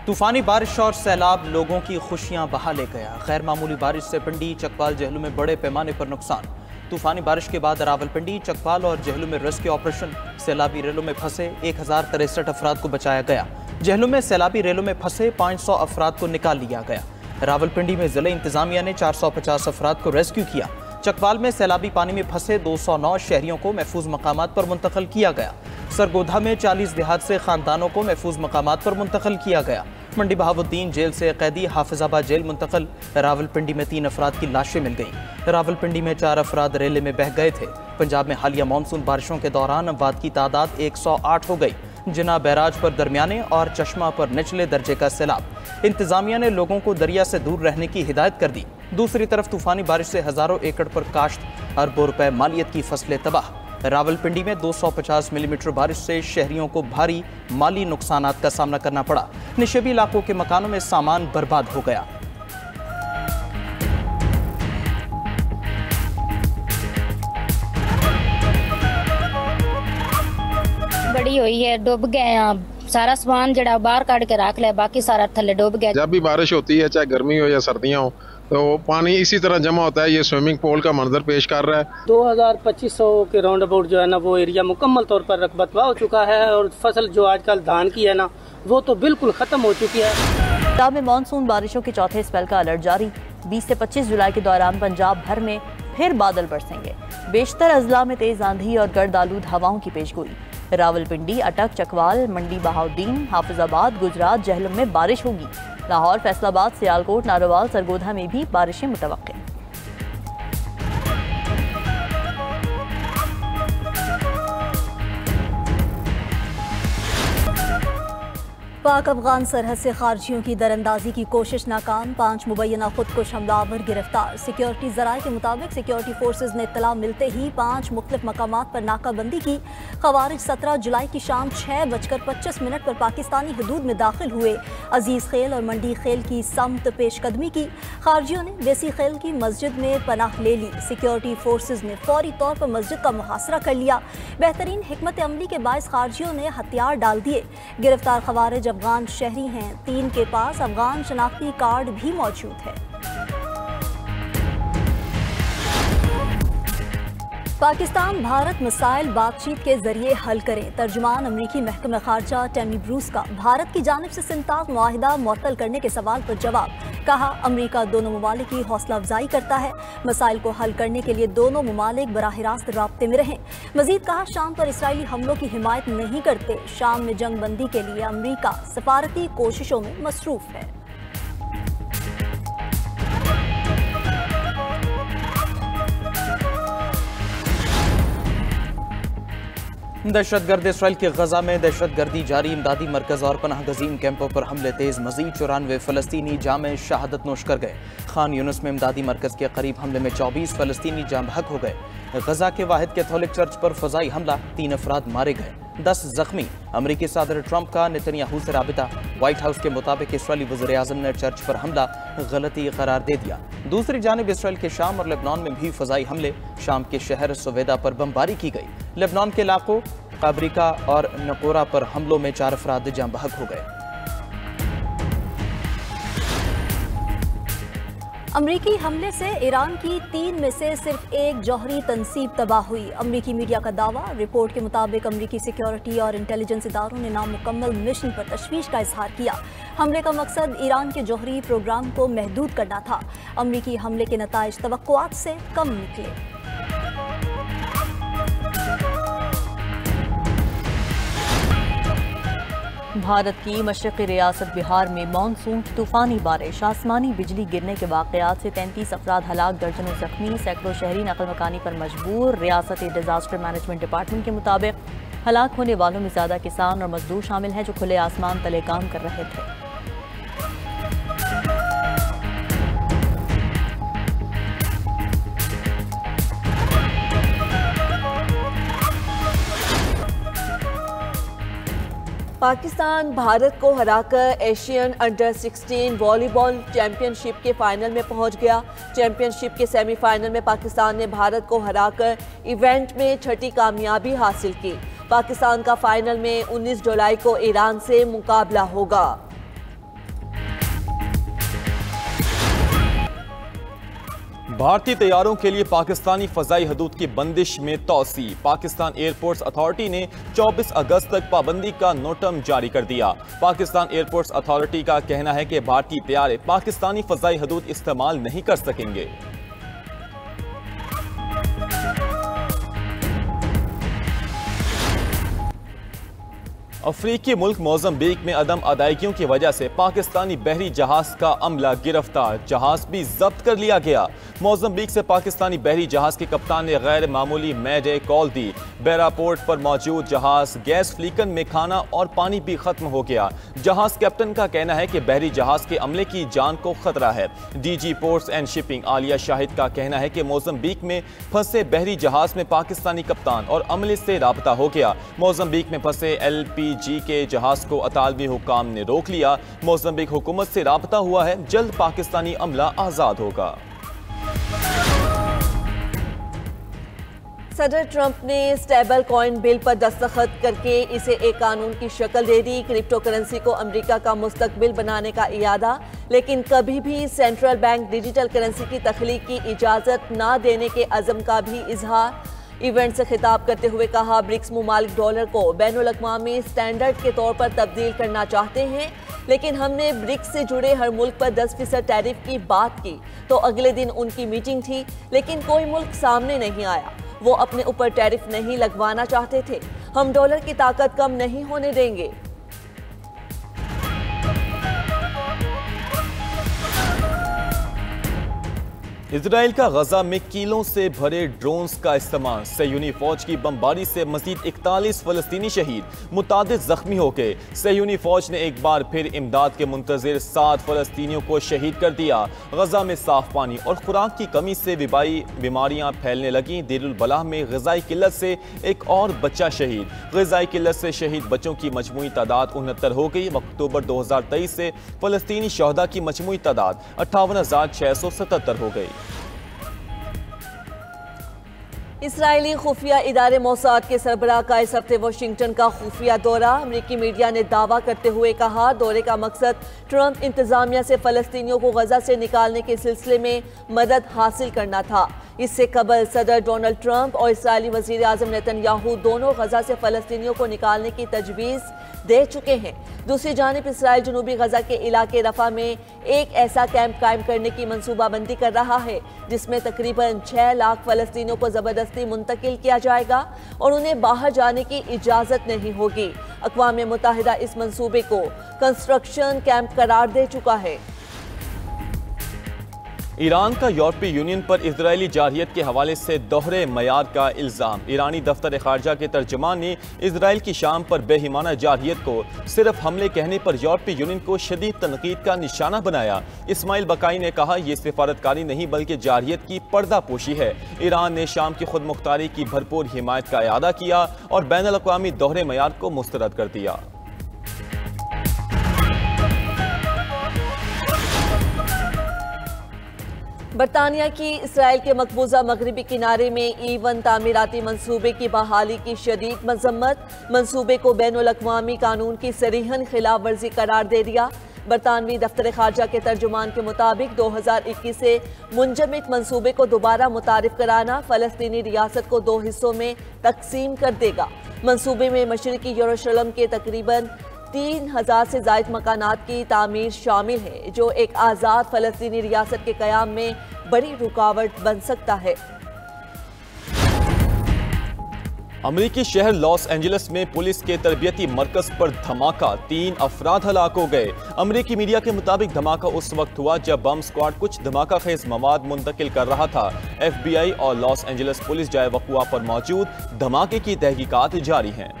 तूफानी बारिश और सैलाब लोगों की खुशियां बहा ले गया। गैर मामूली बारिश से पिंडी, चकवाल, जेहलू में बड़े पैमाने पर नुकसान। तूफानी बारिश के बाद रावलपिंडी, चकवाल और जेहलू में रेस्क्यू ऑपरेशन। सैलाबी रेलों में फंसे 1063 अफराद को बचाया गया। जेहलू में सैलाबी रेलों में फंसे 500 अफराद को निकाल लिया गया। रावलपिंडी में जिले इंतजामिया ने 450 अफराद को रेस्क्यू किया। चकवाल में सैलाबी पानी में फंसे 209 शहरियों को महफूज मकामात पर मुंतकिल किया गया। सरगोधा में 40 देहात से खानदानों को महफूज मकामात पर मुंतकिल किया गया। मंडी बहाउद्दीन जेल से कैदी हाफिजाबाद जेल मुंतकिल। रावलपिंडी में 3 अफराद की लाशें मिल गईं। रावलपिंडी में 4 अफराद रेले में बह गए थे। पंजाब में हालिया मानसून बारिशों के दौरान अमवात की तादाद 108 हो गई। जिना बैराज पर दरमियाने और चश्मा पर निचले दर्जे का सैलाब। इंतजामिया ने लोगों को दरिया से दूर रहने की हिदायत कर दी। दूसरी तरफ तूफानी बारिश से हजारों एकड़ पर काश्त, अरबों रुपए मालियत की फसलें तबाह। रावलपिंडी में 250 मिलीमीटर बारिश से शहरियों को भारी माली नुकसानात का सामना करना पड़ा। निशेबी इलाकों के मकानों में सामान बर्बाद हो गया। बड़ी हुई है, डूब गए हैं। सारा सामान जड़ा बाहर काट के रख लिया, बाकी सारा थल्ले डूब गया। जब भी बारिश होती है, चाहे गर्मी हो या सर्दियां हो, तो पानी इसी तरह जमा होता है। ये स्विमिंग पूल का मंजर पेश कर रहा है। 2500 के राउंड अबाउट जो है ना, वो एरिया मुकम्मल तौर पर रकबतवा हो चुका है और फसल जो आजकल धान की है ना, वो तो बिल्कुल खत्म हो चुकी है। पंजाब में मानसून बारिशों के चौथे स्पेल का अलर्ट जारी। 20 से 25 जुलाई के दौरान पंजाब भर में फिर बादल बरसेंगे। बेशतर अजला में तेज आंधी और गर्द आलूद हवाओं की पेशगोई। रावलपिंडी, अटक, चकवाल, मंडी बहाउद्दीन, हाफिजाबाद, गुजरात, जेहलम में बारिश होगी। लाहौर, फैसलाबाद, सियालकोट, नारोवाल, सरगोधा में भी बारिशें मुतवक्के। पाक अफगान सरहद से खारजियों की दरअंदाजी की कोशिश नाकाम। 5 मुबैना खुदकुश हमलावर गिरफ्तार। सिक्योरिटी जराये के मुताबिक सिक्योरिटी फोर्सेज ने इत्तला मिलते ही 5 मुख्तलिफ मकामात पर नाकाबंदी की। खवारिज 17 जुलाई की शाम 6:25 पर पाकिस्तानी हदूद में दाखिल हुए। अजीज खेल और मंडी खेल की समत पेशकदमी की। खारजियों ने बेसी खेल की मस्जिद में पनाह ले ली। सिक्योरिटी फोर्सेज ने फौरी तौर पर मस्जिद का मुहासरा कर लिया। बेहतरीन हिकमत अमली के बायस खारजियों ने हथियार डाल दिए। गिरफ्तार खवारिज अफगान शहरी हैं। 3 के पास अफगान शनाख्ती कार्ड भी मौजूद है। पाकिस्तान भारत मसाइल बातचीत के जरिए हल करें। तर्जुमान अमरीकी महकमा खारजा टेमी ब्रूस का भारत की जानिब से सिंताक मुआहिदा मुअत्तल करने के सवाल पर जवाब। कहा, अमरीका दोनों ममालिक की हौसला अफजाई करता है। मसाइल को हल करने के लिए दोनों ममालिक बराह रास्त राब्ते में रहें। मजीद कहा, शाम पर इसराइली हमलों की हिमायत नहीं करते। शाम में जंग बंदी के लिए अमरीका सफारती कोशिशों में मसरूफ है। दहशतगर्द इसराइल के गजा में दहशतगर्दी जारी। इमदादी मरकज और पनाह गजीन कैंपों पर हमले तेज। मजीद 94 फलस्तीनी जामे शहादत नोश कर गए। खान यूनुस में इमदादी मरकज के करीब हमले में 24 फलस्तीनी जाम बहक हो गए। गजा के वाहिद कैथोलिक चर्च पर फजाई हमला, 3 अफराद मारे गए, 10 जख्मी। अमरीकी सदर ट्रंप का नेतन्याहू से राबिता। व्हाइट हाउस के मुताबिक इसराइली वज़ीर आज़म ने चर्च पर हमला गलती करार दे दिया। दूसरी जानिब इसराइल के शाम और लेबनान में भी फजाई हमले। शाम के शहर सवेदा पर बमबारी की गई। लेबनान के इलाकों काबरिका और नकोरा पर हमलों में 4 अफराद जाम बहक हो गए। अमरीकी हमले से ईरान की 3 में से सिर्फ एक जौहरी तनसीब तबाह हुई। अमरीकी मीडिया का दावा। रिपोर्ट के मुताबिक अमरीकी सिक्योरिटी और इंटेलिजेंस इदारों ने नामुकम्मल मिशन पर तशवीश का इजहार किया। हमले का मकसद ईरान के जौहरी प्रोग्राम को महदूद करना था। अमरीकी हमले के नताइज तवक्कुआत से कम निकले। भारत की मशरक़ी रियासत बिहार में मानसून की तूफानी बारिश, आसमानी बिजली गिरने के वाक़यात से 33 अफराद हलाक, दर्जनों जख्मी, सैकड़ों शहरी नकल मकानी पर मजबूर। रियासती डिजास्टर मैनेजमेंट डिपार्टमेंट के मुताबिक हलाक होने वालों में ज़्यादा किसान और मजदूर शामिल हैं जो खुले आसमान तले काम कर रहे थे। पाकिस्तान भारत को हराकर एशियन अंडर 16 वॉलीबॉल चैंपियनशिप के फाइनल में पहुंच गया। चैंपियनशिप के सेमीफाइनल में पाकिस्तान ने भारत को हराकर इवेंट में छठी कामयाबी हासिल की। पाकिस्तान का फाइनल में 19 जुलाई को ईरान से मुकाबला होगा। भारतीय तैयारों के लिए पाकिस्तानी फजाई हदूद की बंदिश में तोसी। पाकिस्तान एयरपोर्ट्स अथॉरिटी ने 24 अगस्त तक पाबंदी का नोटम जारी कर दिया। पाकिस्तान एयरपोर्ट्स अथॉरिटी का कहना है कि भारतीय तैयारे पाकिस्तानी फजाई हदूद इस्तेमाल नहीं कर सकेंगे। अफ्रीकी मुल्क मोज़म्बिक में अदम अदायगियों की वजह से पाकिस्तानी बहरी जहाज का अमला गिरफ्तार, जहाज भी जब्त कर लिया गया। मोज़म्बिक से पाकिस्तानी बहरी जहाज के कप्तान ने गैर मामूली मैडे कॉल दी। बेरा पोर्ट पर मौजूद जहाज गैस फ्लीकन में खाना और पानी भी खत्म हो गया। जहाज कैप्टन का कहना है कि बहरी जहाज के अमले की जान को खतरा है। DG ports and shipping Alia Shahid का कहना है कि मोज़म्बिक में फंसे बहरी जहाज में पाकिस्तानी कप्तान और अमले से राबता हो गया। मोज़म्बिक में फंसे LPG के जहाज को अतालवी हुकाम ने रोक लिया। मोज़म्बिक हुकूमत से राबता हुआ है, जल्द पाकिस्तानी अमला आजाद होगा। सदर ट्रंप ने स्टेबल कॉइन बिल पर दस्तखत करके इसे एक कानून की शक्ल दे दी। क्रिप्टो करेंसी को अमेरिका का मुस्तकबिल बनाने का इरादा, लेकिन कभी भी सेंट्रल बैंक डिजिटल करेंसी की तख्लीक की इजाज़त ना देने के अज़म का भी इजहार। इवेंट से खिताब करते हुए कहा, ब्रिक्स मुमालिक डॉलर को बैनुल-अक़वामी स्टैंडर्ड के तौर पर तब्दील करना चाहते हैं, लेकिन हमने ब्रिक्स से जुड़े हर मुल्क पर 10% टैरिफ की बात की तो अगले दिन उनकी मीटिंग थी, लेकिन कोई मुल्क सामने नहीं आया। वो अपने ऊपर टैरिफ नहीं लगवाना चाहते थे। हम डॉलर की ताकत कम नहीं होने देंगे। इजराइल का गजा में कीलों से भरे ड्रोन्स का इस्तेमाल, सहयूनी फौज की बमबारी से मजीद 41 फलस्तीनी शहीद, मुतादिद जख्मी हो गए। सहयूनी फौज ने एक बार फिर इमदाद के मुंतजिर 7 फलस्तीनियों को शहीद कर दिया। गजा में साफ पानी और खुराक की कमी से वबाई बीमारियां फैलने लगी। देरुल बलाह में ग़िज़ाई किल्लत से एक और बच्चा शहीद। ग़िज़ाई किल्लत से शहीद बच्चों की मजमूई तादाद 69 हो गई। अक्टूबर 2023 से फलस्तीनी शहदा की मजमूई तादाद 58,677 हो गई। इसराइली खुफिया इदारे मोसाद के सरबराह का इस हफ्ते वाशिंगटन का खुफिया दौरा। अमरीकी मीडिया ने दावा करते हुए कहा, दौरे का मकसद ट्रंप इंतजामिया से फ़लस्तीनियों को गजा से निकालने के सिलसिले में मदद हासिल करना था। इससे कबल सदर डोनाल्ड ट्रंप और इसराइली वज़ीर आज़म नेतन्याहू दोनों गजा से फ़लस्तीनियों को निकालने की तजवीज़ दे चुके हैं। दूसरी जानिब इसराइल जनूबी गजा के इलाके रफा में एक ऐसा कैंप कायम करने की मनसूबाबंदी कर रहा है जिसमें तकरीबन 6 लाख फ़लस्तीनियों को ज़बरदस्ती मुंतकिल किया जाएगा और उन्हें बाहर जाने की इजाज़त नहीं होगी। अक़वाम मुत्तहिदा इस मंसूबे को कंस्ट्रक्शन कैंप करार दे चुका है। ईरान का यूरोपीय यूनियन पर इजरायली जारहियत के हवाले से दोहरे मयार का इल्ज़ाम। ईरानी दफ्तर ख़ारजा के तर्जुमान ने इजराइल की शाम पर बेईमाना जारहियत को सिर्फ हमले कहने पर यूरोपीय यूनियन को शदीद तनकीद का निशाना बनाया। इस्माइल बकाई ने कहा, यह सिफारतकारी नहीं बल्कि जारहियत की पर्दापोशी है। ईरान ने शाम की खुद मुख्तारी की भरपूर हिमायत का इरादा किया और बैनुल अक़वामी दोहरे मयार को मुस्तरद कर दिया। बरतानिया की इसराइल के मकबूजा मगरबी किनारे में E1 तामीराती मंसूबे की बहाली की शदीद मजम्मत। मंसूबे को बैनुल अक़वामी कानून की सरीहन खिलाफ वर्जी करार दे दिया। बरतानवी दफ्तर ख़ारजा के तर्जुमान के मुताबिक 2021 से मुंजमद मंसूबे को दोबारा मुतारिफ कराना फ़लस्तीनी रियासत को 2 हिस्सों में तकसीम कर देगा। मंसूबे में मशरिकी यरूशलेम के तकरीबन 3000 से ज़ायद मकानात की तामीर शामिल है, जो एक आज़ाद फ़लस्तीनी रियासत के क़याम में बड़ी रुकावट बन सकता है। अमरीकी शहर लॉस एंजलिस में पुलिस के तरबियती मरकज पर धमाका, 3 अफराद हलाक हो गए। अमरीकी मीडिया के मुताबिक धमाका उस वक्त हुआ जब बम स्क्वाड कुछ धमाका खेज मवाद मुंतकिल कर रहा था। FBI और लॉस एंजलिस पुलिस जाए वक़ुआ पर मौजूद, धमाके की तहकीकात जारी हैं।